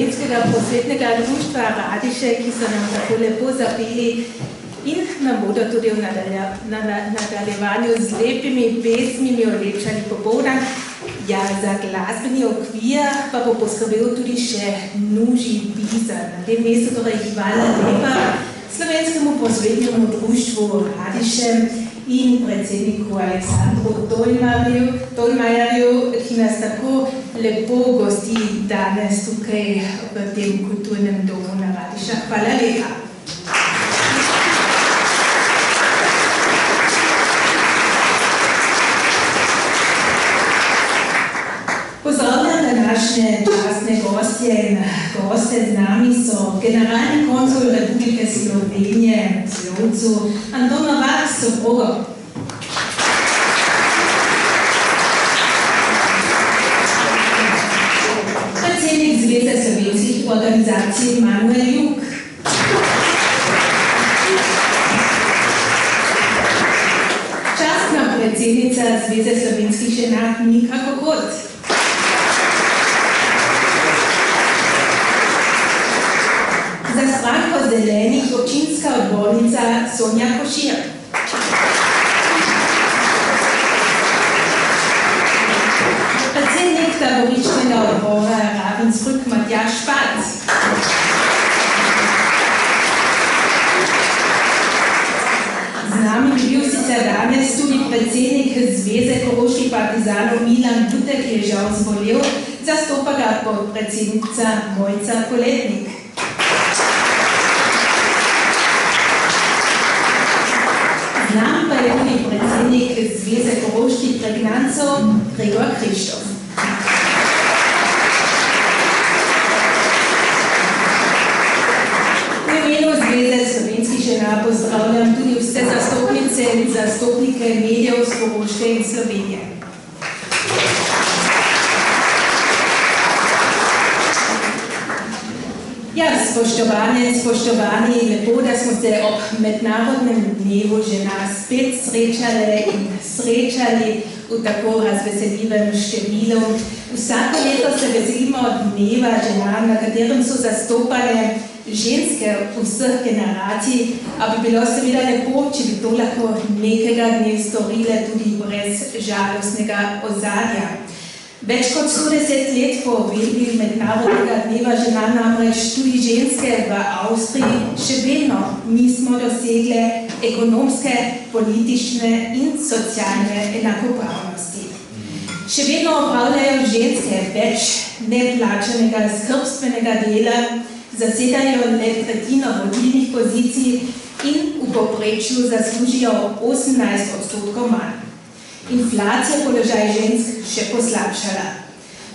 Slovenskega prosvetnega društva Radiše, ki so nam tako lepo zapeli in nam bodo tudi v nadaljevanju z lepimi pesmimi olepšali popoldan. Ja, za glasbeni okvir pa bo poskrbel tudi še Nuži Bizar. Na tem mestu torej hvala lepa Slovenskemu prosvetnemu društvu Radiše in predsedniku Aleksandru Tolmajerju, ki nas tako lepo gosti danes tukaj v tem kulturnem domu na Radišah. Hvala lepa. Pozdravljam današnje častne gostje in goste. Z nami so generalni konzul Republike Slovenije v Slovcu Anton Novak s soprogo, predsednik Zveze slovenskih organizacij Manuel Jug, častna predsednica Zveze slovenskih žena Nika Kokot, za stranko Zelenih občinska odbornica Sonja Košir, predsednik taboriščnega odbora Ravensbrück Matjaž Špac, z nami bi bil sicer danes tudi predsednik Zveze koroških partizanov Milan Butek, ki je žal zbolel, zastopa ga podpredsednica Mojca Koletnik. Z nami pa je tudi predsednik Zveze koroških pregnancov Gregor Krištof. V imenu Zveze slovenskih žena pozdravljam tudi vse zastopnice in zastopnike medijev z Koroške in Slovenije. Ja, spoštovani, lepo, da smo se ob mednarodnem dnevu žena spet srečali v tako razveseljivem številu. Vsako leto se veselimo dneva žena, na katerem so zastopane ženske vseh generacij, a bi bilo seveda lepo, če bi to lahko nekega dne storile tudi brez žalostnega ozadja. Več kot 110 let po objavi mednarodnega dneva žena namreč tudi ženske v Avstriji še vedno nismo dosegle ekonomske, politične in socialne enakopravnosti. Še vedno opravljajo ženske več neplačanega skrbstvenega dela, zasedajo le tretjino vodilnih pozicij in v povprečju zaslužijo 18% manj. Inflacija položaj žensk še poslabšala.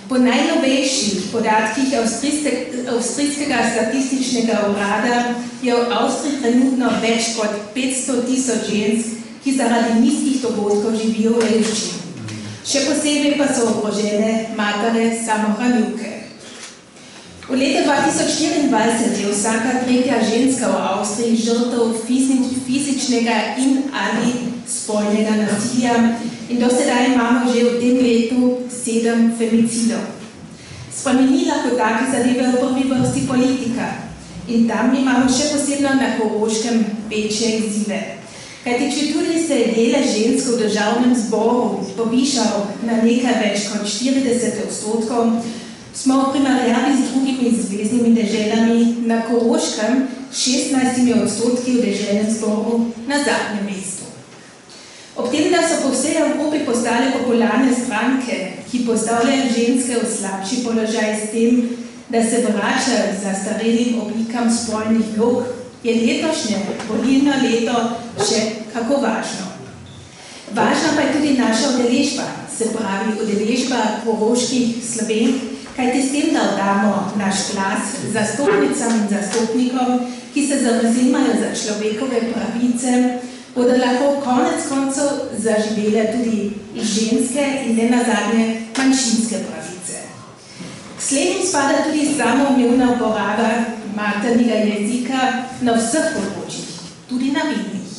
Po najnovejših podatkih Avstrijskega statističnega urada je v Avstriji trenutno več kot 500.000 žensk, ki zaradi nizkih dohodkov živijo v revščini. Še posebej pa so ogrožene matere samohranilke. V letu 2024 je vsaka tretja ženska v Avstriji žrtev fizičnega in ali spolnega nasilja in do sedaj imamo že v tem letu 7 femicidov. Spremenila kot take zadeve v prvi vrsti politika in tam imamo še posebno na Koroškem večje izzive. Kajti četudi se je delež žensk v državnem zboru povišal na nekaj več kot 40%, smo v primerjavi z drugimi zveznimi deželami na Koroškem 16% v deželnem zboru na zadnjem mestu. Ob tem, da so po vsej Evropi postale popularne stranke, ki postavljajo ženske v slabši položaj s tem, da se vračajo zastarelim oblikam spolnih vlog, je letošnje volilno leto še kako važno. Važna pa je tudi naša udeležba, se pravi udeležba koroških Slovenk, kajti s tem, da oddamo naš glas zastopnicam in zastopnikom, ki se zavzemajo za človekove pravice, bodo lahko konec koncev zaživele tudi ženske in nenazadnje manjšinske pravice. K slednjim spada tudi samoumevna uporaba maternega jezika na vseh področjih, tudi na vidnih.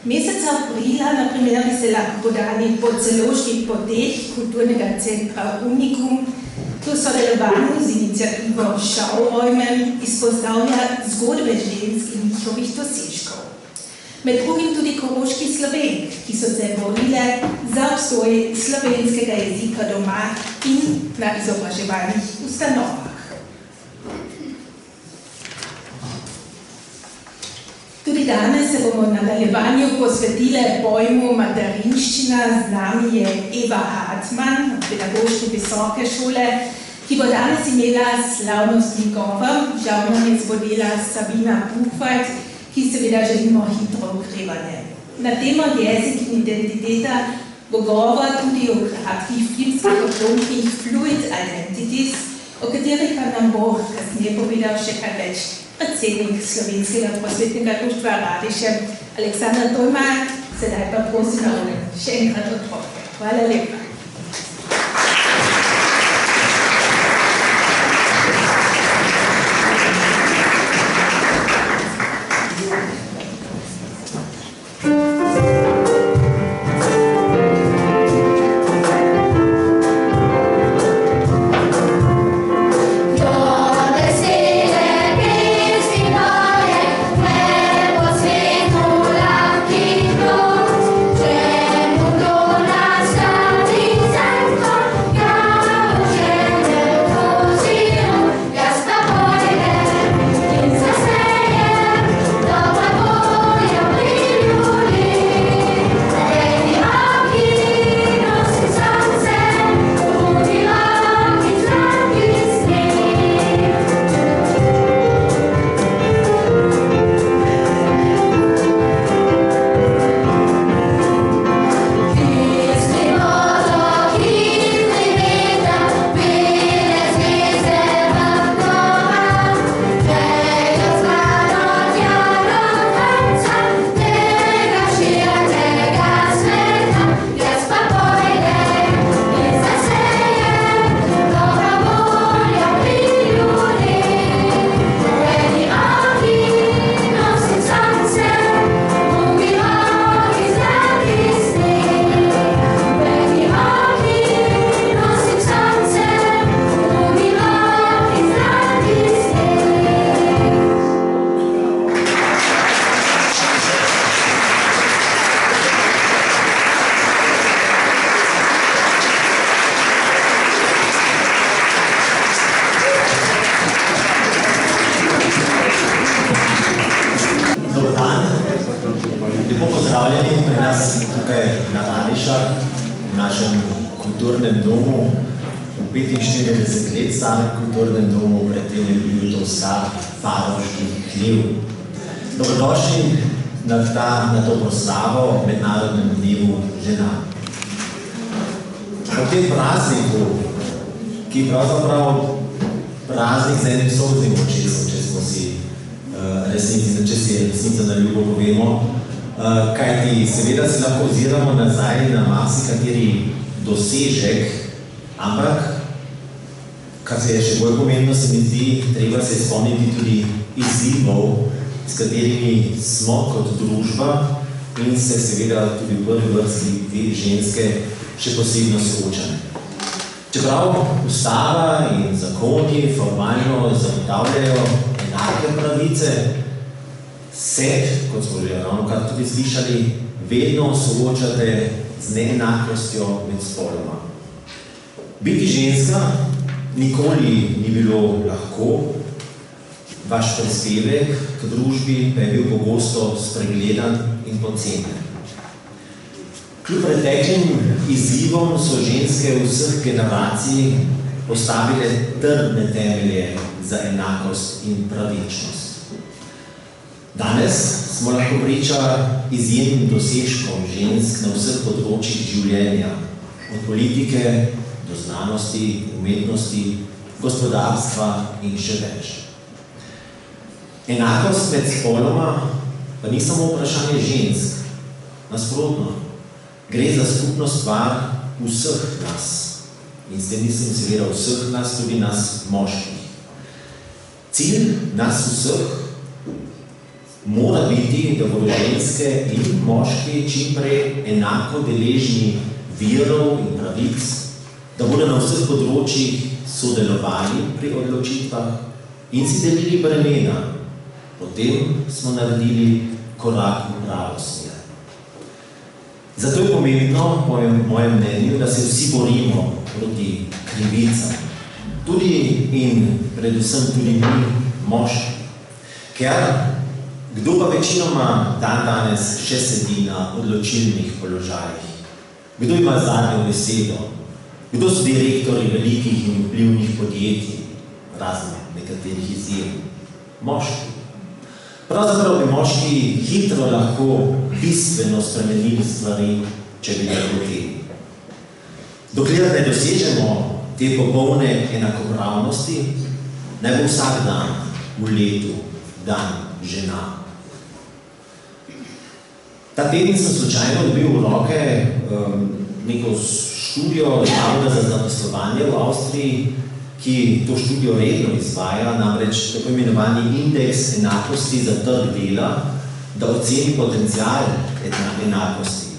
Meseca aprila, na primer, bi se lahko podali po celoških poteh kulturnega centra Unikum, To sodelovanju z inicijativo Šauräume izpostavlja zgodbe žensk in njihovih dosežkov. Med drugim tudi koroških Slovenk, ki so se borile za obstoj slovenskega jezika doma in na izobraževalnih ustanovah. Tudi danes se bomo v nadaljevanju posvetile pojmu materinščina. Z nami je Eva Hartmann, pedagoške visoke šole, ki bo danes imela slavnostni govor. Žal nam je zbodela Sabina Buchwald, ki seveda želimo hitro okrevanje. Na temo jezik in identiteta bo govor tudi o kratkih filmskih odlomkih Fluid Identities, o katerih pa nam bo kasneje povedal še kaj več predsednik Slovenskega prosvetnega društva Radiše, Aleksandar Tolmar. Sedaj pa prosim še enkrat otroke. Hvala lepa. Na to proslavo Mednarodnemu dnevu žena. O tem prazniku, ki je pravzaprav praznik z enim solznim očesom, če si resnico na ljubo povemo, kajti seveda si lahko oziramo nazaj na marsikateri dosežek, ampak, kar se je še bolj pomembno, se mi zdi, treba se spomniti tudi izzivov, s katerimi smo kot družba in se seveda tudi v prvi vrsti te ženske še posebno soočane. Čeprav ustava in zakoni formalno zagotavljajo enake pravice, se, kot smo že ravnokar tudi slišali, vedno soočate z neenakostjo med spoloma. Biti ženska nikoli ni bilo lahko, vaš prispevek k družbi pa je bil pogosto spregledan in podcenjen. Kljub preteklim izzivom so ženske vseh generacij postavile trdne temelje za enakost in pravičnost. Danes smo lahko priča izjemnim dosežkom žensk na vseh področjih življenja, od politike do znanosti, umetnosti, gospodarstva in še več. Enakost med spoloma pa ni samo vprašanje žensk. Nasprotno, gre za skupno stvar vseh nas. In s tem mislim seveda vseh nas, tudi nas moških. Cilj nas vseh mora biti, da bodo ženske in moški čim prej enako deležni virov in pravic, da bodo na vseh področjih sodelovali pri odločitvah in si delili bremena. Potem smo naredili korak v pravo smer. Zato je pomembno, po mojem mnenju, da se vsi borimo proti krivicam. Tudi in predvsem tudi mi, moški. Ker kdo pa večinoma danes še sedi na odločilnih položajih? Kdo ima zadnjo besedo? Kdo so direktorji velikih in vplivnih podjetij, razen nekaterih izjem? Moški. Pravzaprav bi moški hitro lahko bistveno spremenili stvari, če bi lahko hoteli. Dokler ne dosežemo te popolne enakopravnosti, naj bo vsak dan v letu dan žena. Ta teden sem slučajno dobil v roke neko študijo Zavoda za zaposlovanje v Avstriji, ki to študijo redno izvaja, namreč tako imenovani indeks enakosti za trg dela, da oceni potencial enakosti.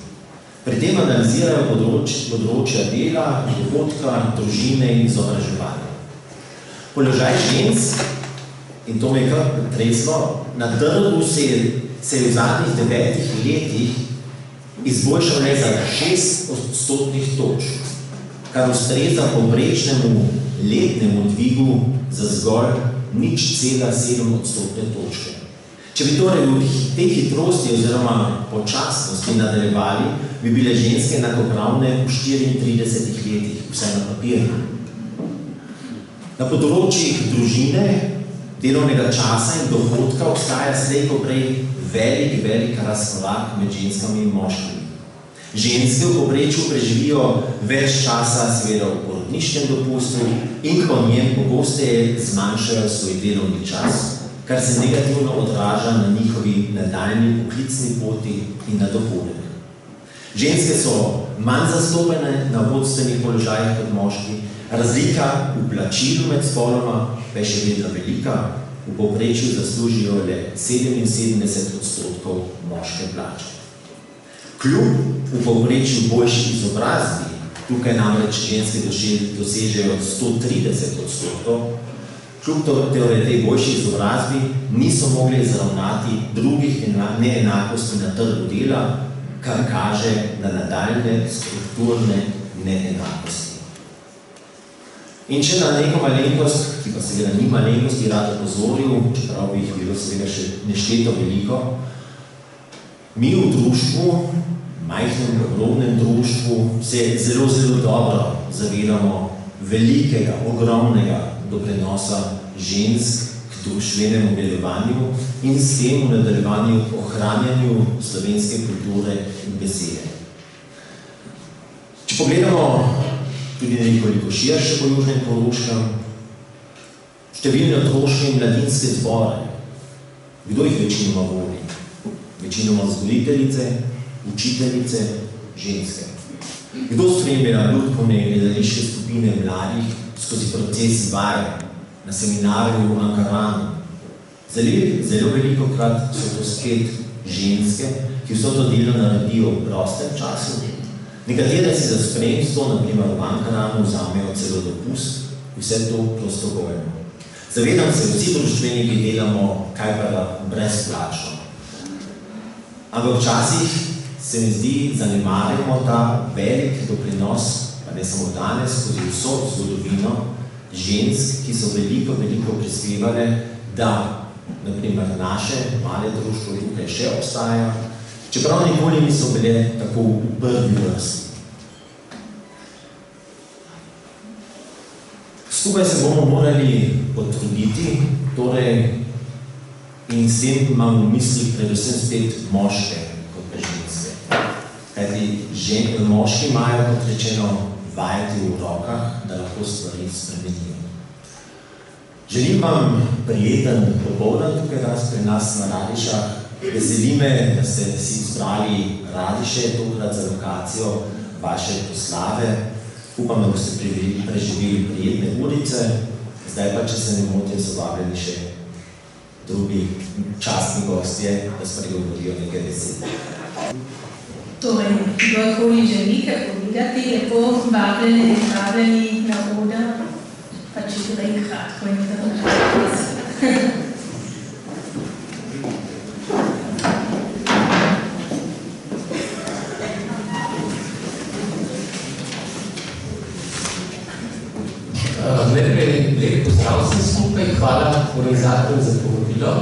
Pri tem analizirajo področja dela, dohodka, družine in izobraževanja. Položaj žensk, in to me je kar pretreslo, na trgu se je v zadnjih 9 letih izboljšal le za 6 odstotnih točk, kar ustreza povprečnemu letnemu dvigu za zgolj 0,7 odstotne točke. Če bi torej v tej hitrosti oziroma počasnosti nadaljevali, bi bile ženske enakopravne v 34 letih, vsaj na papirju. Na področjih družine, delovnega časa in dohodka obstaja slej ko prej velik razkorak med ženskami in moškimi. Ženske v povprečju preživijo več časa seveda v porodniškem dopustu in po njem pogosteje zmanjšajo svoj delovni čas, kar se negativno odraža na njihovi nadaljnji poklicni poti in na dohodek. Ženske so manj zastopene na vodstvenih položajih kot moški, razlika v plačilu med spoloma pa je še vedno velika, v povprečju zaslužijo le 77% moške plače. Kljub v povprečju boljši izobrazbi, tukaj namreč ženske dosežejo 130%, kljub tej boljši izobrazbi niso mogli izravnati drugih neenakosti na trgu dela, kar kaže na nadaljne strukturne neenakosti. In še na neko malenkost, ki pa seveda ni malenkosti, rad opozoril, čeprav bi jih bilo seveda še nešteto veliko, mi v društvu, majhnem, ogromnem društvu, se zelo dobro zavedamo velikega, ogromnega doprinosa žensk k društvenemu delovanju in s tem v nadaljevanju ohranjanju slovenske kulture in besede. Če pogledamo tudi nekoliko širše po južnem Koroškem, številne otroške in mladinske zbore. Kdo jih večinoma vodi? Večinoma vzgojiteljice, učiteljice, ženske. Kdo spremlja ljudkovne in gledališke skupine mladih skozi proces vaj na seminarju v Ankaranu? Zelo velikokrat so to spet ženske, ki vso to delo naredijo v prostem času. Nekatere si za spremstvo, na primer v Ankaranu, vzamejo celo dopust, vse to prostovoljno. Zavedam se, vsi društveniki delamo kajpada brezplačno. Ampak včasih se mi zdi, zanemarjamo ta velik doprinos, pa ne samo danes, skozi vso zgodovino, žensk, ki so veliko prispevale, da, na primer, naše male društvo tukaj še obstaja, čeprav nikoli niso bile tako v prvi vrsti. Skupaj se bomo morali potruditi, torej, in s tem imam v mislih predvsem spet moške kot pa ženske. Kajti moški imajo, kot rečeno, vajeti v rokah, da lahko stvari spremenijo. Želim vam prijeten popoldan tukaj pri nas na Radišah. Veseli me, da ste si izbrali Radiše, tokrat za lokacijo vaše proslave. Upam, da boste preživeli prijetne urice. Zdaj pa, če se ne motim, so vabljeni še drugi častni gostje, da spregovorijo nekaj besede. Torej, kdorkoli želi kaj povedati, povedati, lepo vabljeni na oder, pa če gre kratko in tako. Najprej lep pozdrav vsem skupaj, hvala organizatorjem za povabilo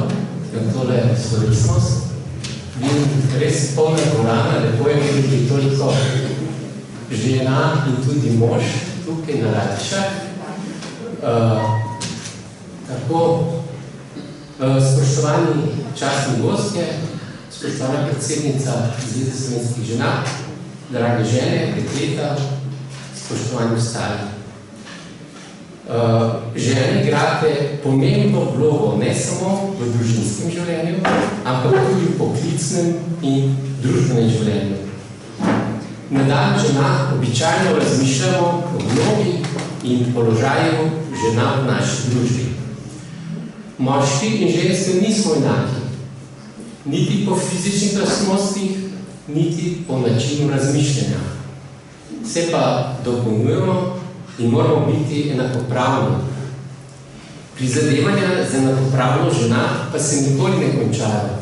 na tole slovesnost. Vidim res polna dvorana, lepo je videti toliko žena in tudi mož tukaj na Radišah. Tako, spoštovani častni gostje, spoštovana predsednica Zveze slovenskih žena, drage žene, dekleta, spoštovani ostali. Žene igrate pomembno vlogo ne samo v družinskem življenju, ampak tudi v poklicnem in družbenem življenju. Na dan žena običajno razmišljamo o vlogi in položaju žena v naši družbi. Moški in ženske nismo enaki, niti po fizičnih lastnostih, niti po načinu razmišljanja. Se pa dopolnjujemo in moramo biti enakopravni. Prizadevanja za enakopravnost žena pa se nikoli ne končajo.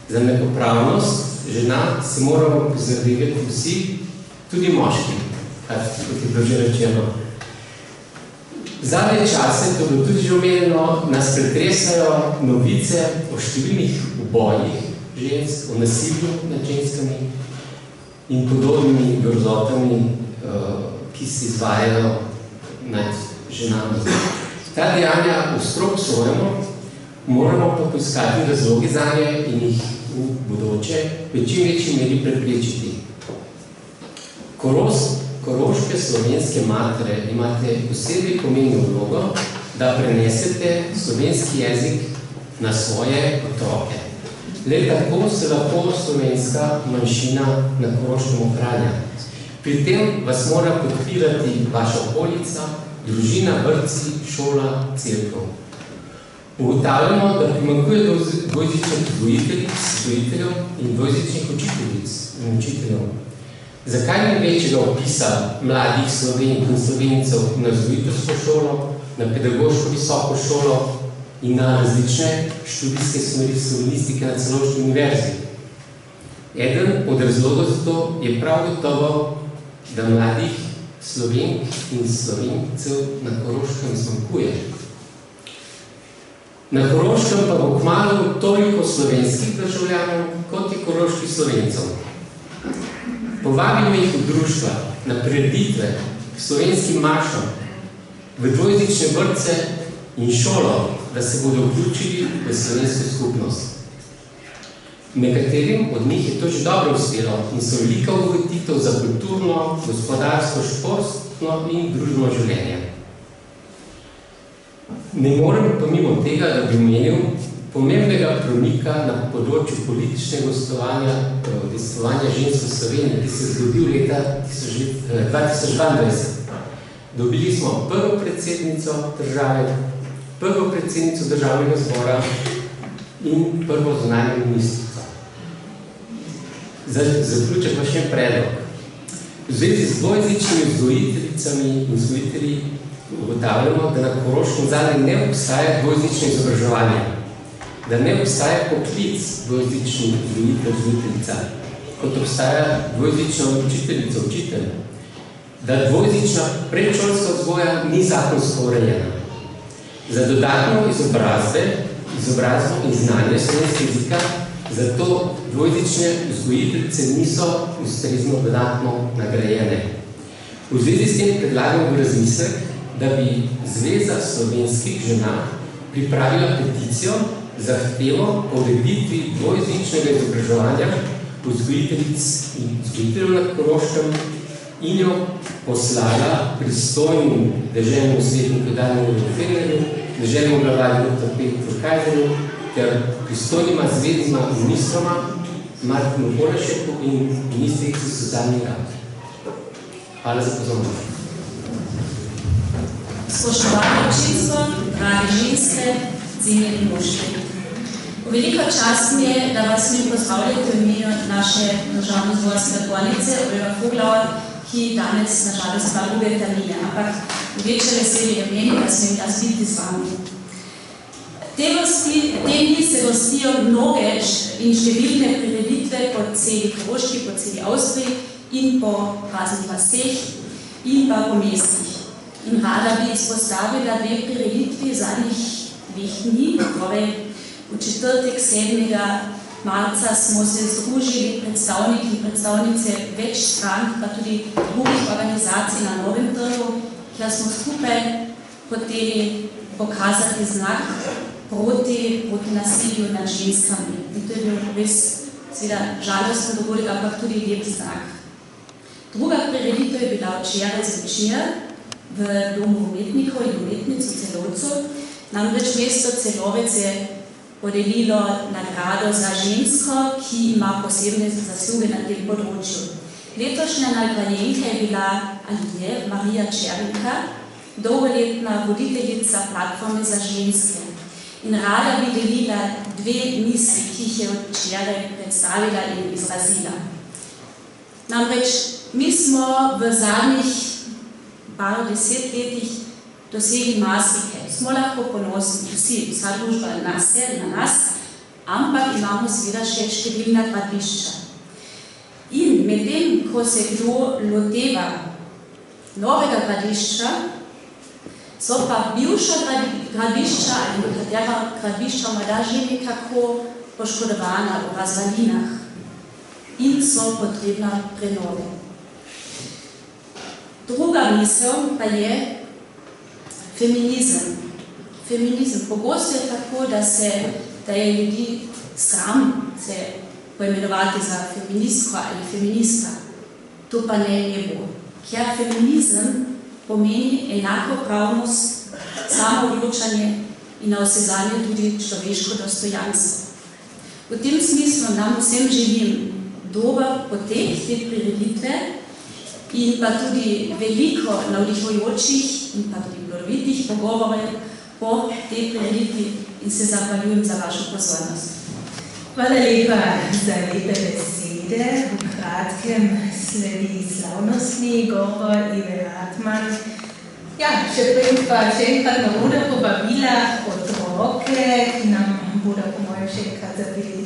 Za enakopravnost žena se moramo prizadevati vsi, tudi moški, kot je bilo že rečeno. Zadnje čase, to bo tudi že omenjeno, nas pretresajo novice o številnih ubojih žensk, o nasilju nad ženskami in podobnimi grozotami, ki se izvajajo nad ženami. Ta dejanja ostro obsojamo, moramo pa poiskati razloge zanje in jih v bodoče v čim večji meri preprečiti. Koroške slovenske matere imate posebej pomembno vlogo, da prenesete slovenski jezik na svoje otroke. Le tako se lahko slovenska manjšina na Koroškem ohranja. Pri tem vas mora podpirati vaša okolica, družina, vrtci, šola, cerkev. Ugotavljamo, da primanjkuje dvojezičnih vzgojiteljev in dvojezičnih učiteljic in učiteljev. Zakaj ni večjega opisa mladih Slovenk in Slovencev na vzgojiteljsko šolo, na pedagoško visoko šolo in na različne študijske smeri slovenistike na Celovški univerzi? Eden od razlogov za to je prav gotovo, da mladih Slovenk in Slovencev na Koroškem zmanjkuje. Na Koroškem pa bo kmalu toliko slovenskih državljanov, kot je koroških Slovencev. Povabimo jih v društva, na prireditve, k slovenskim maršom, v dvojezične vrtce in šolo, da se bodo vključili v slovensko skupnost. Nekaterim od njih je to že dobro uspelo in so velika obogatitev za kulturno, gospodarsko, športno in družbeno življenje. Ne morem pa mimo tega, da bi omenil pomembnega premika na področju političnega udejstvovanja žensk v Sloveniji, ki se je zgodil leta 2022. Dobili smo prvo predsednico države, prvo predsednico državnega zbora in prvo zunanjo ministrico. Zaključek pa še predlog. V zvezi z dvojezičnimi vzgojiteljicami in vzgojitelji ugotavljamo, da na Koroškem zadnje ne obstaja dvojezično izobraževanje, da ne obstaja poklic dvojezični vzgojiteljica, kot obstaja dvojezična učiteljica, učitelj, da dvojezična predšolska vzgoja ni zakonsko urejena. Za dodatno izobrazbo in znanje slovenskega jezika, zato dvojezične vzgojiteljice niso ustrezno dodatno nagrajene. V zvezi s tem predlagam razmislek, da bi Zveza slovenskih žena pripravila peticijo zahtevo o ureditvi dvojezičnega izobraževanja vzgojiteljic in vzgojiteljev na Koroškem in jo poslala pristojnim deželnemu svetniku Danielu Fernerju, deželnemu glavarju dr. Petru Kajzerju ter pristojnima zveznima ministroma Martinu Polešeku in ministrici Suzani Rad. Hvala za pozornost. Spoštovano občinstvo, drage ženske, cenjeni moški. Velika čast mi je, da vas mi pozdravljate v imenu naše državno-zborske koalice Olga Fuglova, ki danes nažalost ima druge termine, ampak večje veselje je meni, da smem jaz biti z vami. Te dni se gostijo mnoge in številne prireditve po celi Koroški, po celi Avstriji in po raznih vaseh in pa po mestih. In rada bi izpostavila dve prireditvi zadnjih 2 dni, torej v četrtek 7. marca smo se združili predstavniki in predstavnice več strank, pa tudi drugih organizacij na Novem trgu, kjer smo skupaj hoteli pokazati znak proti nasilju nad ženskami. In to je bil res seveda žalosten dogodek, ampak tudi lep znak. Druga prireditev je bila včeraj zvečer v Domu umetnikov in umetnic v Celovcu. Namreč mesto Celovec je podelilo nagrado za žensko, ki ima posebne zasluge na tem področju. Letošnja nagrajenka je bila Alije Marija Černka, dolgoletna voditeljica platforme za ženske. In rada bi delila 2 misli, ki jih je včeraj predstavila in izrazila. Namreč mi smo v zadnjih par 10 letih dosegli marsikaj. Smo lahko ponosni, vsa družba na nas, ampak imamo seveda še številna gradbišča. In medtem, ko se kdo loteva novega gradbišča, so pa bivša gradbišča ali nekatera gradbišča morda že nekako poškodovana v razvalinah in so potrebna prenove. Druga misel pa je feminizem. Pogosto je tako, da je ljudi sram se poimenovati za feministko ali feminista. To pa ne bo. Ker feminizem pomeni enakopravnost, samoodločanje in navsezadnje tudi človeško dostojanstvo. V tem smislu nam vsem želim dober potek te prireditve in pa tudi veliko navdihujočih in pa tudi plorovitih pogovorov po tej prireditvi in se zahvaljujem za vašo pozornost. Hvala lepa za lepe besede. V kratkem sledi slavnostni govor Ive Ratman. Ja, še prej pa še enkrat na voda povabila otroke, ki nam bodo po mojem še enkrat zapeli.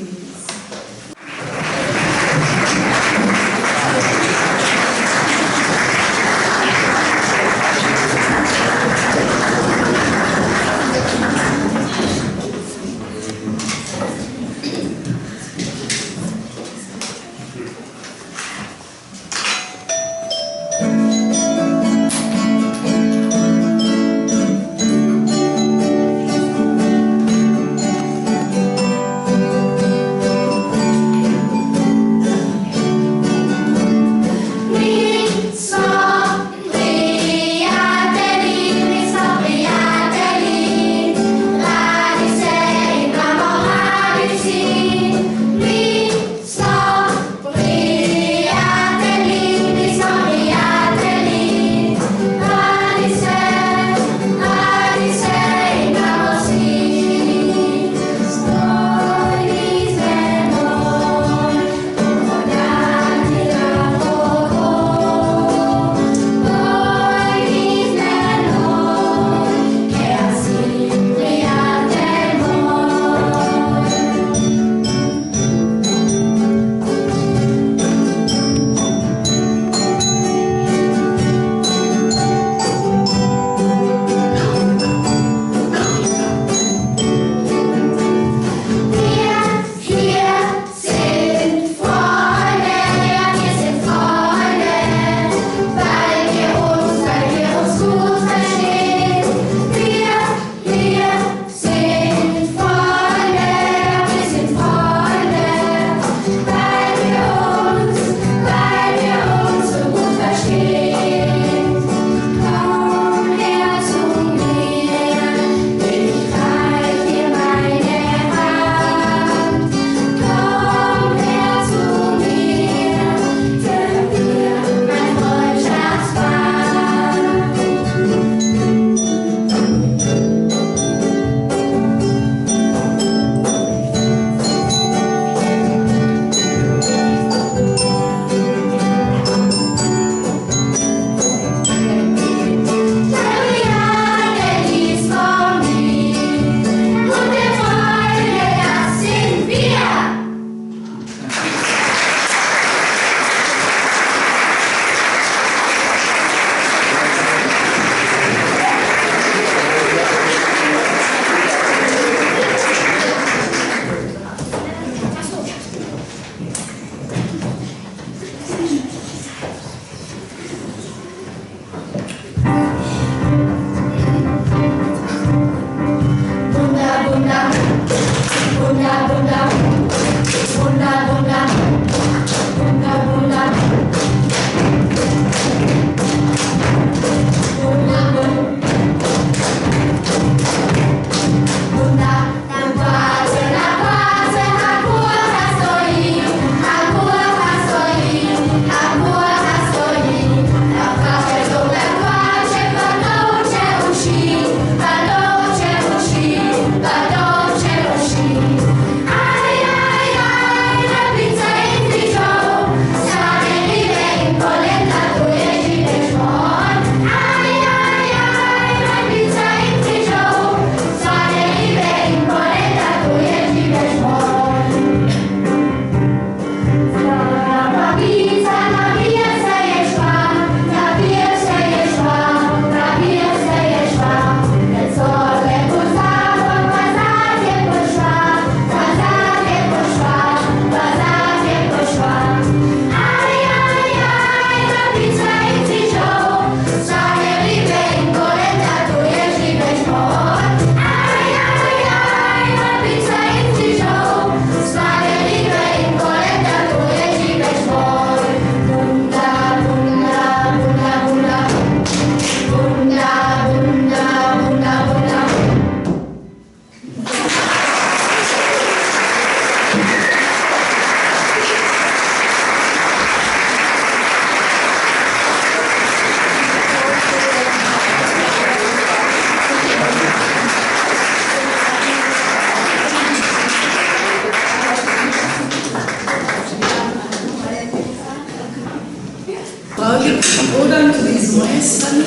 pravi uvoden tudi z moje strani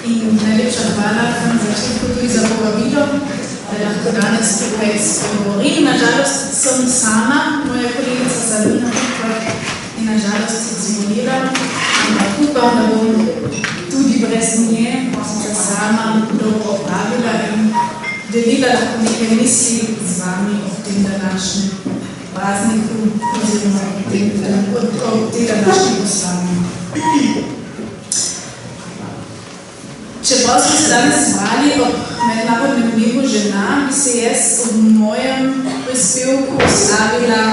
in najlepša hvala na začetku tudi za povabilo, da lahko danes tukaj spregovorim. Nažalost sem sama, moja kolegica Sabina in nažalost izmoliram, ampak upam, da bom tudi brez nje se sama dobro opravila in delila lahko nekaj misli z vami o tem današnjem prazniku oziroma o tem današnjem poslanju. Čeprav smo se danes zbrali ob mednarodnem dnevu žena, bi se jaz v mojem prispevku ustavila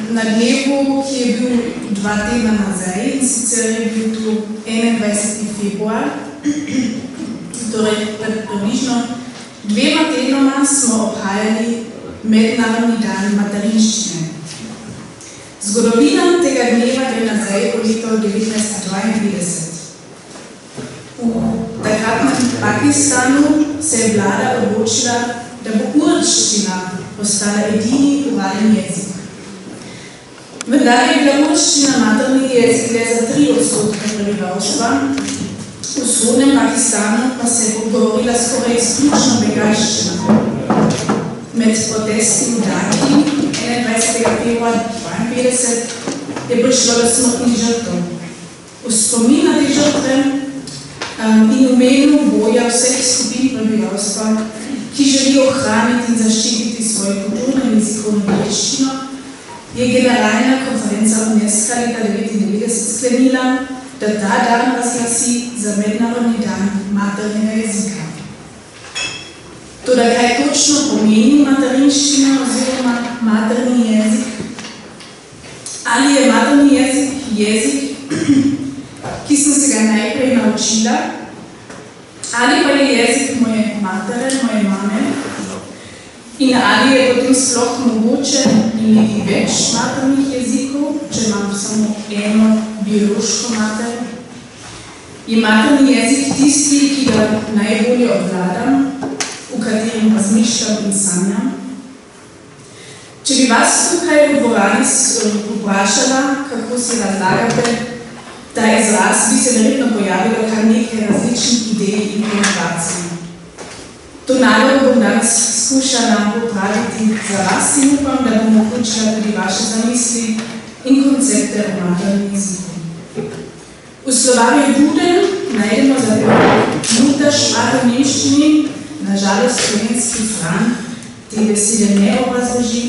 na dnevu, ki je bil 2 tedna nazaj, in sicer je bil tu 21. februar. Torej, pred približno 2 tednoma smo obhajali Mednarodni dan materinščine. Zgodovina tega dneva gre nazaj v leto 1952. V takratnem Pakistanu se je vlada odločila, da bo urščina postala edini uradni jezik. Vendar je bila urščina materni jezik le za 3% prebivalstva, v vzhodnem Pakistanu pa se je govorila skoraj izključno bengalščina. Med protesti v Dhaki 21. februarja 1952 je prišlo do smrtnih žrtev. V spomin na te žrtve in v imenu boja vseh skupin prebivalstva, ki želijo ohraniti in zaščititi svojo kulturno in jezikovno dediščino, je Generalna konferenca UNESCO leta 1999 sklenila, da ta dan razglasi za Mednarodni dan maternega jezika. Toda kaj točno pomeni materinščina oziroma materni jezik? Ali je materni jezik jezik, ki sem se ga najprej naučila, ali pa je jezik moje matere, moje mame, in ali je potem sploh mogoče imeti več maternih jezikov, če imam samo eno biološko mater? Je materni jezik tisti, ki ga najbolje obvladam, v katerem razmišljam in sanjam? Če bi vas tukaj v dvorani vprašala, kako si razlagate ta izraz, bi se verjetno pojavilo kar nekaj različnih idej in konotacij. To nalogo bom danes skušala popraviti za vas in upam, da bom vključila tudi vaše zamisli in koncepte o maternem jeziku. V slovarju Duden najdemo za Luther Sprache v nemščini, nažalost slovenski Fran te besede ne obrazloži,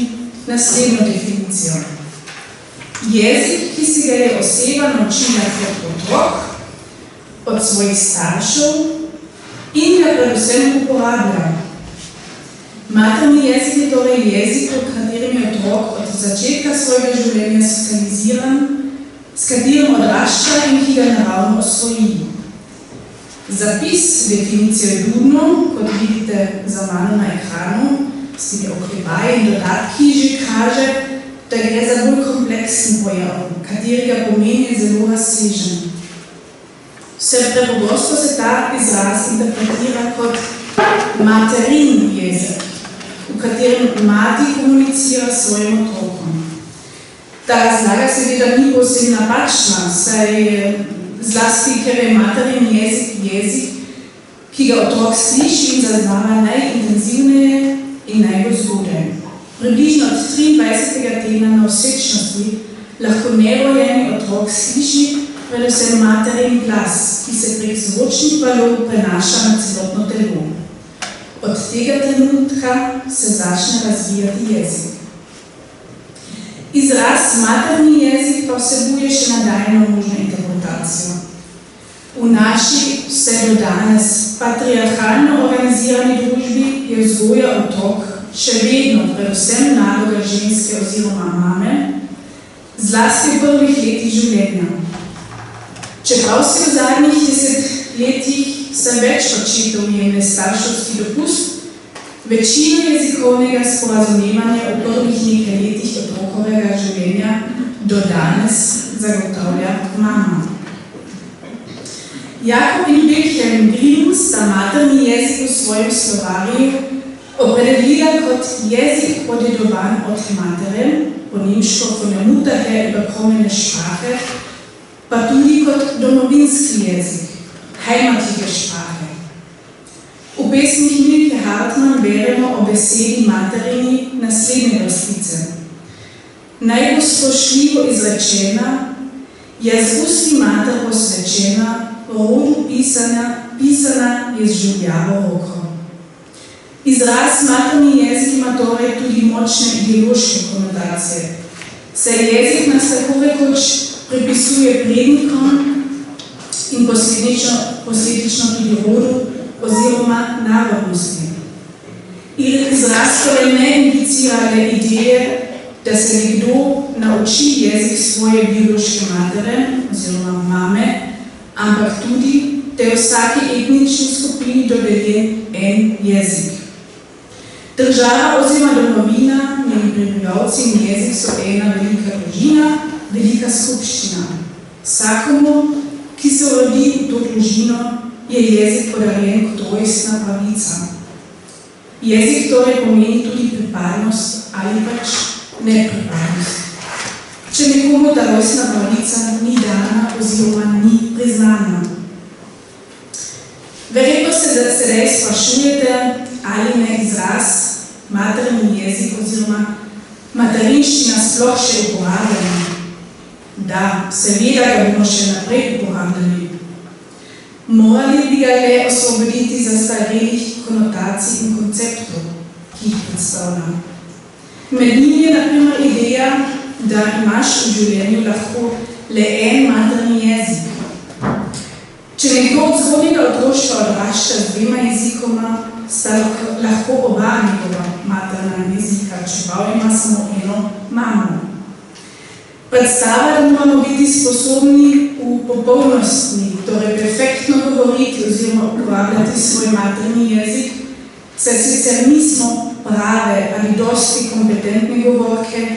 naslednjo definicijo. Jezik, ki si ga je oseba naučila kot otrok, od svojih staršev in ga predvsem uporablja. Materni jezik je torej jezik, v katerem je otrok od začetka svojega življenja socializiran, s katerim odrašča in ki ga naravno osvoji. Zapis definicijo Dudno, kot vidite za mano na ekranu, s temi oklepaji in dodatki, že kaže, da gre za bolj kompleksen pojav, katerega pomen je zelo razsežen. Vse prepogosto se ta izraz interpretira kot materin jezik, v katerem mati komunicira s svojim otrokom. Ta razlaga seveda ni povsem napačna, saj zlasti, ker je materin jezik jezik, ki ga otrok sliši in zaznava najintenzivneje in najbolj zgodaj. Približno od 23. tedna nosečnosti lahko nerojeni otrok sliši predvsem materin glas, ki se prek zvočnih valov prenaša na celotno telo. Od tega trenutka se začne razvijati jezik. Izraz materni jezik pa vsebuje še nadaljnjo možno interpretacijo. V naši vse do danes patriarhalno organizirani družbi je vzgoja otrok še vedno predvsem naloga ženske oziroma mame, zlasti v prvih letih življenja. Čeprav se v zadnjih 10 letih vse več očetov jemlje starševski dopust, večino jezikovnega sporazumevanja v prvih nekaj letih otrokovega življenja do danes zagotavlja mama. Jakob in Wilhelm Grimm sta materni jezik v svojem slovarju opredelila kot jezik podedovan od matere, po nemško von der Mutter her überkommene Sprache, pa tudi kot domovinski jezik, heimatliche Sprache. V pesmih Milke Hartmann beremo o besedi materini naslednje vrstice. Naj bo spoštljivo izrečena, je z usti mater posvečena, rodu pisana je z življavo roko. Izraz materni jezik ima torej tudi močne ideološke konotacije, saj jezik nas tako rekoč pripisuje prednikom in posledično tudi rodu oziroma narodnosti. Izraz torej ne implicira le ideje, da se nekdo nauči jezik svoje biološke matere oziroma mame, ampak tudi, da je vsaki etnični skupini dodeljen en jezik. Država oziroma domovina, njeni prebivalci in jezik so ena velika družina, velika skupščina. Vsakomu, ki se rodi v to družino, je jezik podarjen kot rojstna pravica. Jezik torej pomeni tudi pripadnost ali pač nepripadnost. Če nekomu ta rojstna pravica ni dana oziroma ni priznana. Verjetno se sedaj sprašujete, ali ne izraz materni jezik oziroma materinščina sploh še uporabljena. Da, seveda ga bomo še naprej uporabljali. Morali bi ga le osvoboditi zastarelih konotacij in konceptov, ki jih predstavlja. Med njimi je na primer ideja, da imaš v življenju lahko le en materni jezik. Če nekdo od zgodnjega otroštva odrašča z dvema jezikoma, sta lahko oba njegova materna jezika, čeprav ima samo eno mamo. Predstava, da moramo biti sposobni v popolnosti, torej perfektno govoriti oziroma uporabljati svoj materni jezik, saj sicer nismo prave ali dosti kompetentne govorke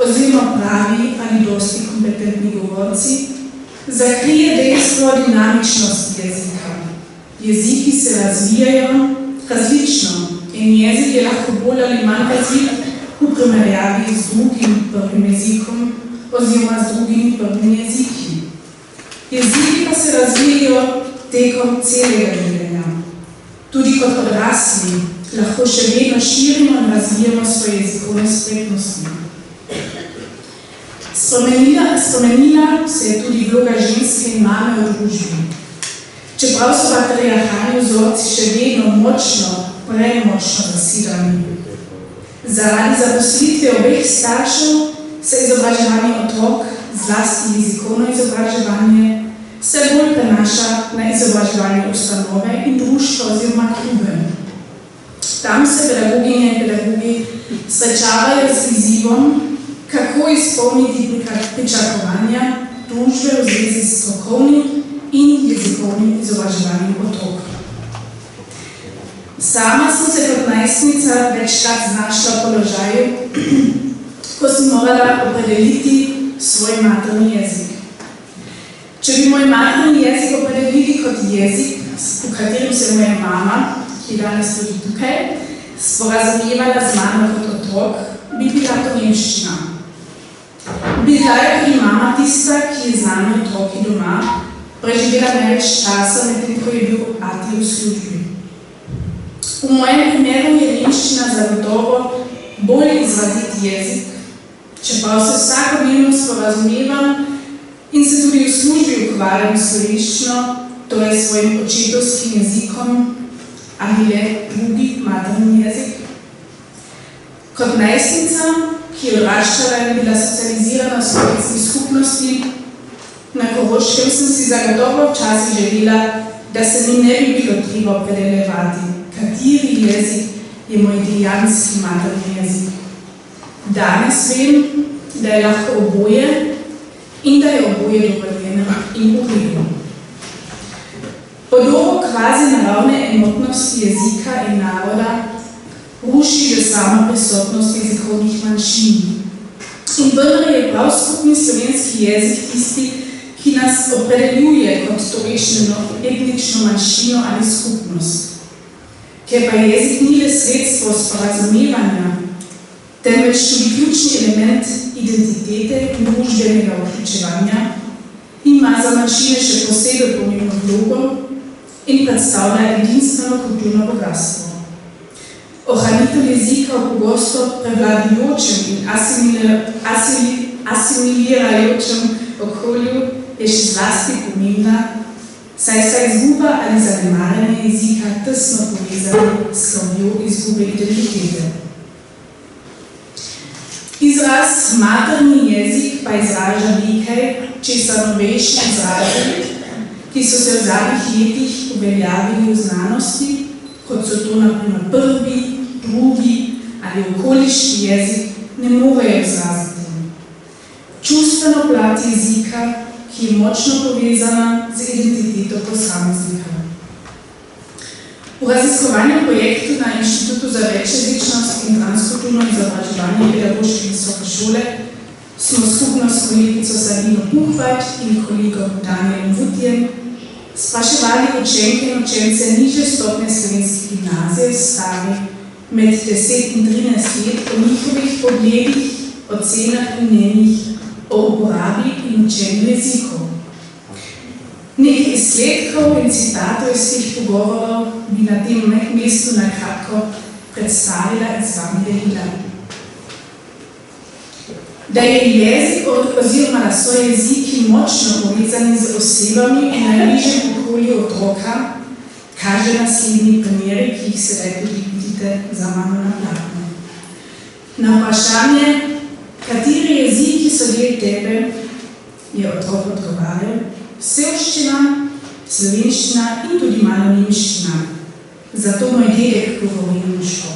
oziroma pravi ali dosti kompetentni govorci, zakrije dejstvo dinamičnosti jezika. Jeziki se razvijajo različno in jezik je lahko bolj ali manj razvit v primerjavi z drugim prvim jezikom oziroma z drugimi prvimi jeziki. Jeziki pa se razvijajo tekom celega življenja. Tudi kot odrasli lahko še vedno širimo in razvijamo svoje jezikovne spretnosti. Spremenila se je tudi vloga ženske in mame v družbi. Čeprav so patriarhalni vzorci še vedno premočno zasidrani. Zaradi zaposlitve obeh staršev se izobraževanje otrok, zlasti jezikovno izobraževanje, se bolj prenaša na izobraževanje ustanove in društva oziroma klube. Tam se pedagoginje in pedagogi srečavajo z izzivom, kako izpolniti pričakovanja družbe v zvezi s strokovnim in jezikovnim izobraževanjem otrok. Sama sem se kot najstnica večkrat znašla v položaju, ko sem morala opredeliti svoj materni jezik. Če bi moj materni jezik opredelili kot jezik, v katerem se moja mama, ki danes tudi tukaj, sporazumevala z mano kot otrok, bi bila to nemščina. Bila je tudi mama tista, ki je z nami otroki doma, preživela največ časa, medtem ko je bil ati v službi. V mojem primeru je nemščina zagotovo bolj izrazit jezik, čeprav se vsakodnevno sporazumevam in se tudi v službi ukvarjam s slovenščino, torej svojim očetovskim jezikom ali le drugi materni jezik. Kot najstnica, ki je odraščala in bila socializirana v slovenski skupnosti, na Koroškem sem si zagotovo včasih želela, da se mi ne bi bilo treba opredeljevati, kateri jezik je moj dejanski materni jezik. Danes vem, da je lahko oboje in da je oboje dovoljeno in uredno. Podobo kvazi naravne enotnosti jezika in naroda ruši že sama prisotnost jezikovnih manjšin. In vendar je prav skupni slovenski jezik tisti, ki nas opredeljuje kot tolikšno etnično manjšino ali skupnost. Ker pa jezik ni le sredstvo sporazumevanja, temveč tudi ključni element identitete in družbenega vključevanja, ima za manjšine še posebej pomembno vlogo in predstavlja edinstveno kulturno bogatstvo. Ohranitev jezika v pogosto prevladujočem in asimilirajočem okolju je še zlasti pomembna, saj sta izguba ali zanemarjanje jezika tesno povezani s skrbjo izgube identitete. Izraz materni jezik pa izraža nekaj, česar novejši izrazi, ki so se v zadnjih letih uveljavili v znanosti, kot so to naprimer prvi, drugi ali okoliški jezik, ne morejo izraziti. Čustveno plat jezika, ki je močno povezana z identiteto posameznika. V raziskovanju projektu na Inštitutu za večjezičnost in transkulturno izobraževanje pedagoške visoke šole smo skupno s kolegico Sabino Puhvač in kolegom Danielom Vutjem spraševali učenke in učence nižje stopnje slovenske gimnazije stari med 10 in 13 let o njihovih pogledih, ocenah in mnenjih o uporabi in učenju jezikov. Nekaj izsledkov in citatov iz teh pogovorov bi na tem mestu na kratko predstavila in s vami delila. Da je jezik oziroma da so jeziki močno povezani z osebami in najbližjem okolju otroka, kaže naslednji primeri, ki jih sedaj tudi vidite za mano na platnu. Na vprašanje, kateri jeziki so del tebe, je otrok odgovarjal: sevščina, slovenščina in tudi malo nemščina. Zato moj dedek govori nemško.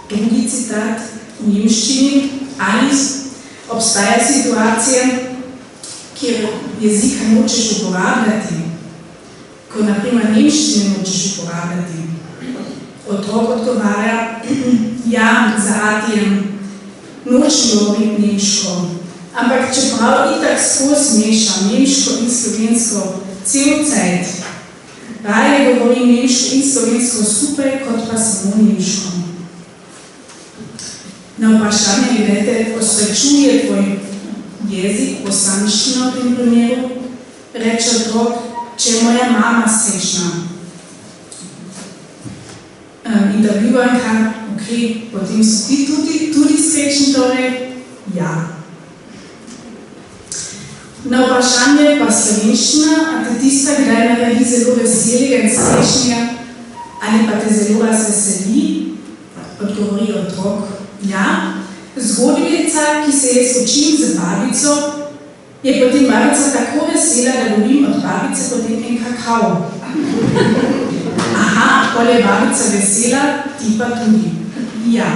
Drugi citat v nemščini: ali obstaja situacija, kjer jezika nočeš uporabljati, ko naprimer nemščine nočeš uporabljati. Otrok odgovarja: ja, za atijem, nočem govoriti nemško. Ampak čeprav itak skozi mešam nemško in slovensko cel cajt, raje govorim nemško in slovensko skupaj, kot pa samo nemško. Na vprašanje glede osrečuje tvoj jezik, posamiščino v tem primeru, reče otrok: če je moja mama srečna. Intervjuvanka: ok, potem so ti tudi srečni, torej? Ja. Na vprašanje pa slovenščina, a te tista kdaj naredi zelo veselega in srečnega, ali pa te zelo razveseli, odgovori otrok: ja, zgodbica, ki se jaz učim z babico, je potem babica tako vesela, da dobim od babice potem en kakao. Aha, pol je babica vesela, ti pa tudi. Ja.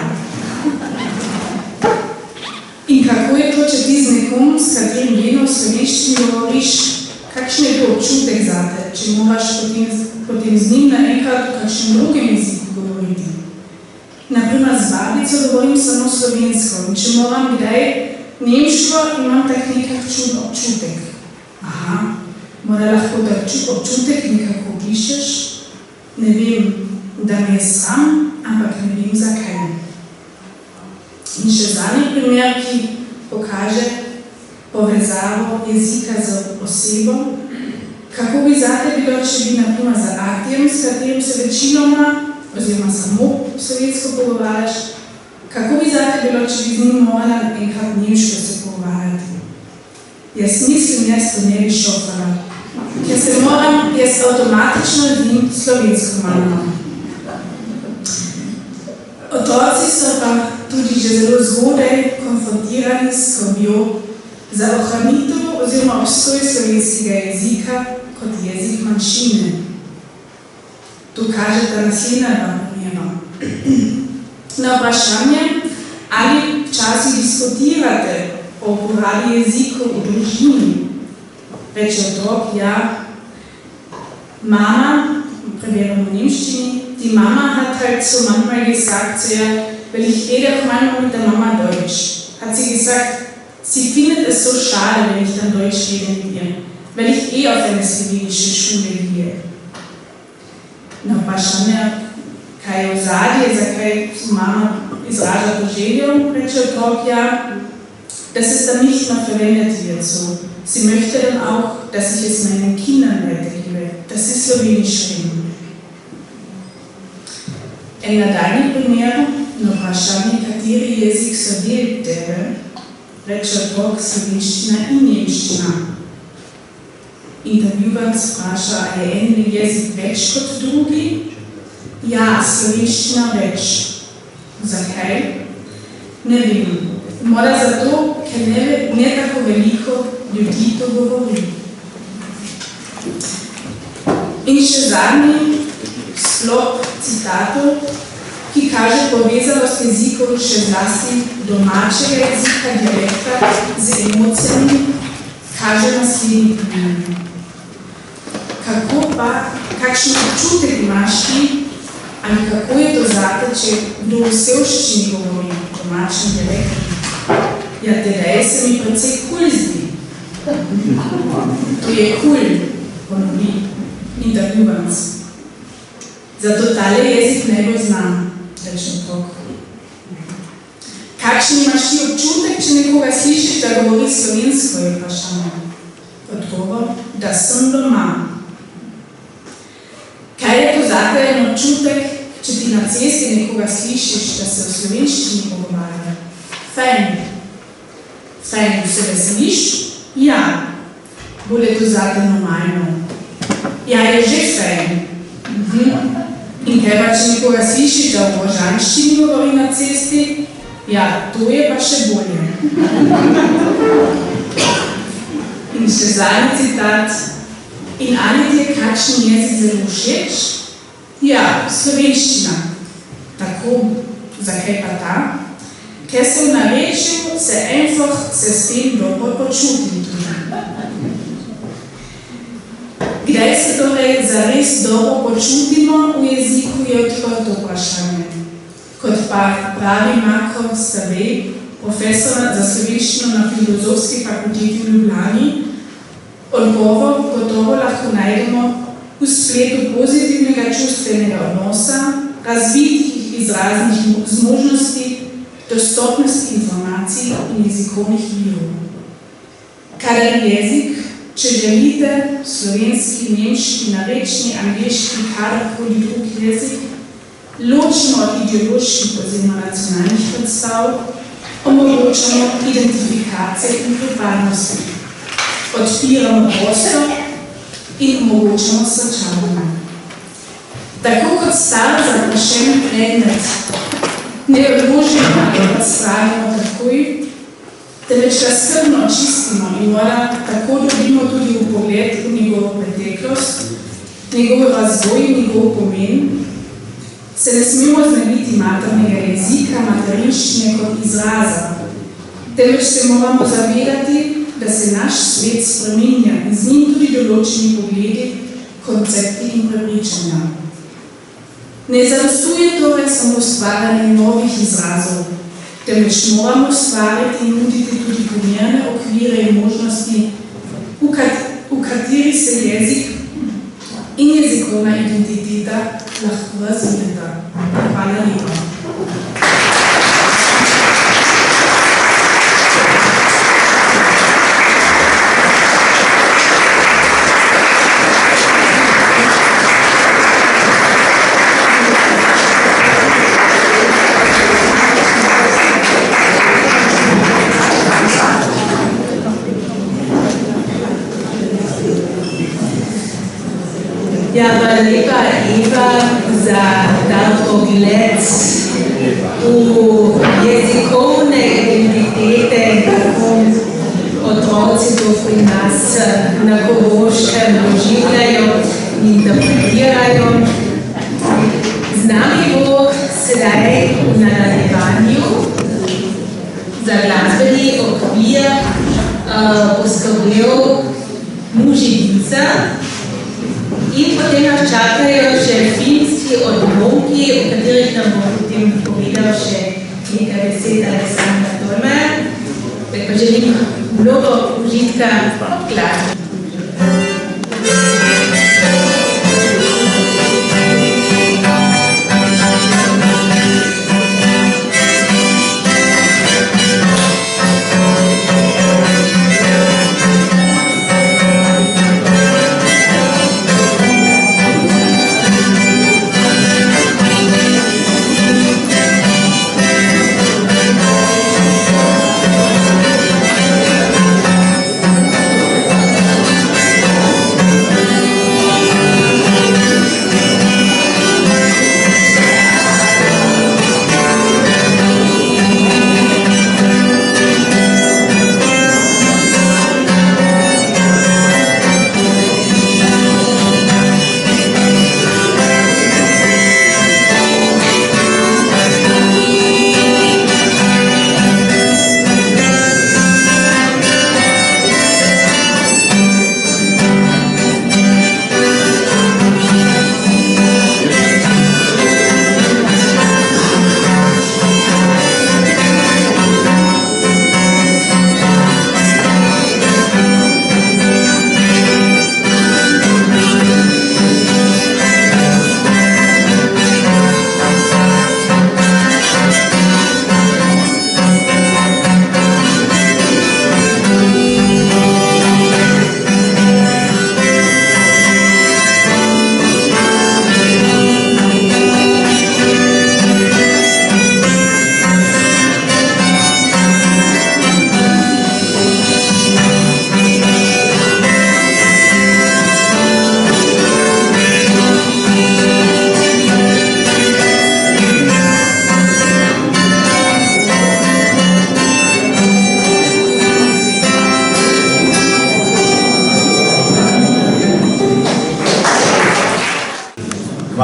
In kako je to, če ti z nekom, s katerim vedno v slovenščini govoriš, kakšen je to občutek zate, če moraš potem z njim naenkrat v kakšnem drugem jeziku govoriti? Naprimer, z babico govorim samo slovensko in če moram kdaj nemško, imam tak nekak občutek. Aha, mora lahko da občutek nekako pišeš, ne vem, da me je sam, ampak ne vem zakaj. In še zadnji primer, ki pokaže povezavo jezika z osebo. Kako bi zate bilo, če bi naprimer za atijem, s katerim se večinoma, oziroma samo slovensko pogovarjaš, kako bi zate bilo, če bi z njim morala enkrat nemško se pogovarjati? Jaz mislim, jaz to ne bi šokala, ker se moram jaz avtomatično z njim slovensko malo. Otroci so pa tudi že zelo zgodaj konfrontirani s skrbjo za ohranitev oziroma obstoj slovenskega jezika kot jezik manjšine. To kaže ta naslednja dva primera. Na vprašanje, ali včasih diskutirate o uporabi jezikov v družini, reče otrok: ja, Mama, preverjamo v nemščini, die Mama hat halt so manchmal gesagt, weil ich rede auch manchmal mit der Mama Deutsch, hat sie gesagt, sie findet es so schade, wenn ich dann Deutsch rede mit ihr, weil ich auf eine slowenische Schule gehe. Na vprašanje, kaj je ozadje, zakaj mama izraža to željo, reče otrok: ja, dass es dann nicht mehr verwendet wird, so Sie möchte dann auch, dass ich es meinen Kindern weitergebe, dass sie Slowenisch reden. En nadaljnji primer, na vprašanje, kateri jezik so del tebe, reče otrok slovenščina in nemščina. Intervjuvanc vpraša, a je en jezik več kot drugi? Ja, slovenščina več. Zakaj? Ne vem. Mora zato, ker ne tako veliko ljudi to govori. In še zadnji sklop citatov, ki kaže povezanost jezikov še zlasti domačega jezika, dialekta z emocijami, kaže naslednji primer. Kako pa, kakšen občutek imaš ti, ali kako je to zate, če kdo v sevščini govori v domačem dialektu? Ja, tedaj se mi precej kul zdi. To je kul, ponovi intervjuvanc. Zato tale jezik najbolj znam, reče otrok. Kakšen imaš ti občutek, če nekoga slišiš, da govori slovensko, je vprašanje? Odgovor, da sem doma. Kaj je to zate en občutek, če ti na cesti nekoga slišiš, da se v slovenščini pogovarja? Fajn. Fajn, se veseliš? Ja. Bolje to zate normalno. Ja, je že fajn. In kaj pa, če nekoga slišiš, da v božanščini govori na cesti? Ja, to je pa še bolje. In še zadnji citat. In ali ti je kakšen jezik zelo všeč? Ja, slovenščina. Tako, zakaj pa ta? Ker se v narečju se s tem dobro počutim tudi. Kdaj se torej zares dobro počutimo v jeziku, je odprto vprašanje. Kot pa pravi Marko Stavej, profesor za slovenščino na Filozofski fakulteti v Ljubljani, odgovor gotovo lahko najdemo v spletu pozitivnega čustvenega odnosa, razvitih izraznih zmožnosti, dostopnosti informacij in jezikovnih virov. Kadar jezik, če želite, slovenski, nemški, narečni, angleški, kadarkoli drug jezik, ločimo od ideoloških oziroma nacionalnih predstav, omogočamo identifikacije in pripadnosti. Odpiramo prostor in omogočamo srečavanje. Tako kot star zaprašen predmet ne odložimo ali odstranimo takoj, temveč ga skrbno očistimo in mora tako dobimo tudi vpogled v njegovo preteklost, njegov razvoj in njegov pomen, se ne smemo znebiti maternega jezika, materinščine kot izraza, temveč se moramo zavedati, da se naš svet spreminja in z njim tudi določeni pogledi, koncepti in prepričanja. Ne zadostuje torej samo ustvarjanje novih izrazov, temveč moramo ustvarjati in nuditi tudi primerne okvire in možnosti, v kateri se jezik in jezikovna identiteta lahko razvijeta. Hvala lepa. Ja, hvala lepa, Eva, za ta pogled v jezikovne identitete, kako otroci to pri nas na Koroškem doživljajo in interpretirajo. Z nami bo sedaj v nadaljevanju za glasbeni okvir poskrbel Mužica. In potem nas čakajo še filmski odlomki, o katerih nam bo potem povedal še nekaj besed Aleksandar Tolmar. Tako pa želim mnogo užitka v glasbi.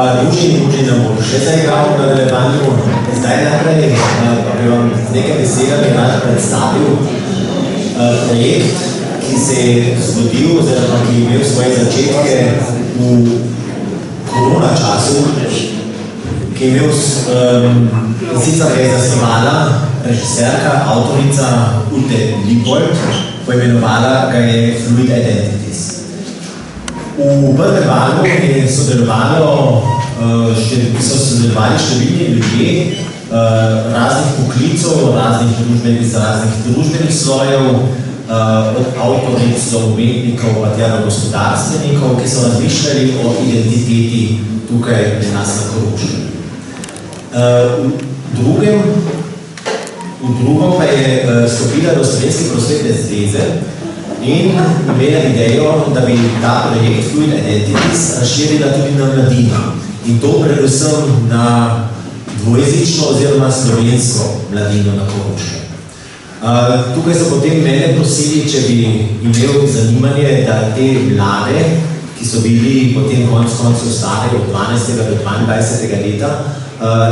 Družini nam bo še zaigral v nadaljevanju. Zdaj naprej pa bi vam z nekaj besedami rad predstavil projekt, ki se je zgodil, oziroma ki je imel svoje začetke v korona času, ki je imel sicer je zasnovala režiserka, avtorica Ute Liebold, poimenovala ga je Fluid Identities. V prvem valu so sodelovali številni ljudje raznih poklicov, raznih družbenih slojev, od avtoric do umetnikov, pa tja do gospodarstvenikov, ki so razmišljali o identiteti tukaj pri nas na Koroškem. V drugo pa je stopila do Slovenske prosvetne zveze in imela idejo, da bi ta projekt Fluid Identities razširila tudi na mladino. In to predvsem na dvojezično oziroma slovensko mladino na Koroškem. Tukaj so potem mene prosili, če bi imel zanimanje, da te mlade, ki so bili potem koncu stare od 12. do 22. leta,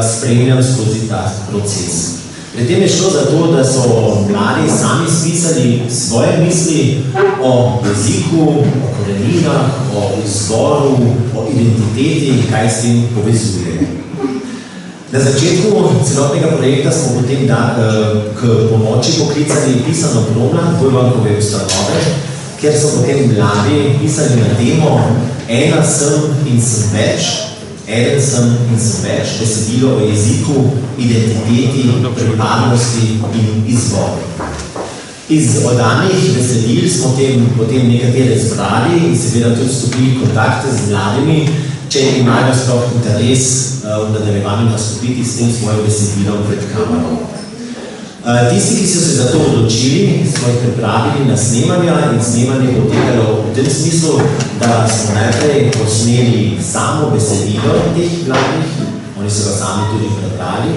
spremljam skozi ta proces. Pri tem je šlo za to, da so mladi sami spisali svoje misli o jeziku, o koreninah, o izvoru, o identiteti, kaj s tem povezuje. Na začetku celotnega projekta smo potem k pomoči poklicali pisano Bromland, Vojvankove ustanove, kjer so potem mladi pisali na temo Ena sem in sem več, Eden sem in sem več, besedilo o jeziku, identiteti, pripadnosti in izvoru. Iz oddanih besedil smo potem nekatere zbrali in seveda tudi stopili kontakte z mladimi, če imajo sploh interes v nadaljevanju nastopiti s tem svojim besedilom pred kamero. Tisti, ki so se za to odločili, smo jih pripravili na snemanja in snemanje potekalo v tem smislu, da smo najprej posneli samo besedilo teh mladih, oni so ga sami tudi prebrali,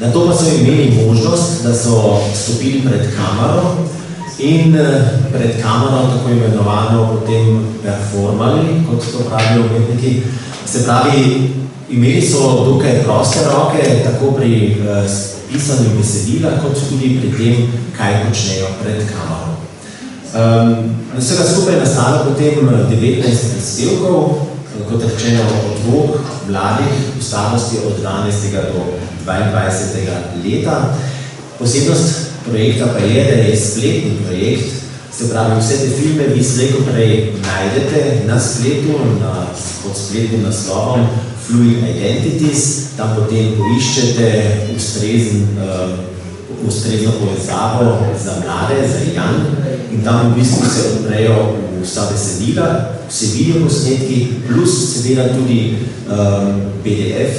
nato pa so imeli možnost, da so stopili pred kamero in pred kamero tako imenovano potem performali, kot to pravijo umetniki. Se pravi, imeli so dokaj proste roke, tako pri pisanju besedila, kot tudi pri tem, kaj počnejo pred kamero. Vsega skupaj je nastalo potem 19 prispevkov, kot rečeno otrok, mladih, v starosti od 12. do 22. leta. Posebnost projekta pa je, da je spletni projekt, se pravi, vse te filme vi slej ko prej najdete na spletu, pod spletnim naslovom Fluid Identities, tam potem poiščete ustrezno povezavo za mlade, za Jan, in tam v bistvu se odprejo vsa besedila, vse videoposnetki, plus seveda tudi PDF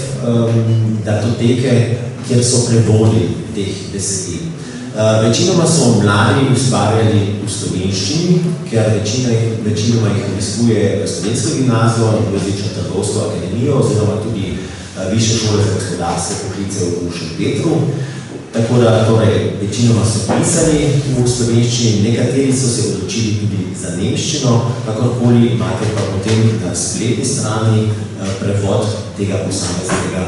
datoteke, kjer so prevodi teh besedil. Večinoma so mladi ustvarjali v slovenščini, ker večinoma jih obiskuje slovensko gimnazijo, dvojezično trgovsko akademijo oziroma tudi Višje šole za gospodarske poklice v Šempetru. Tako da večinoma so pisali v slovenščini, nekateri so se odločili tudi za nemščino, kakorkoli imate pa potem na spletni strani prevod tega posameznega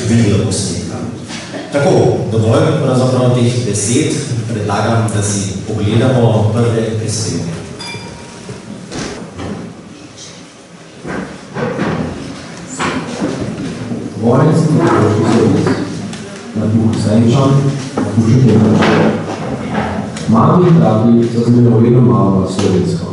videoposnetka. Tako, dovolj pravzaprav teh besed, predlagam, da si pogledamo prve prispevke. Vojenski Koroški solis, na duh Senčan, na duše Nemčan. Mami in tati so zmenovino malo slovensko.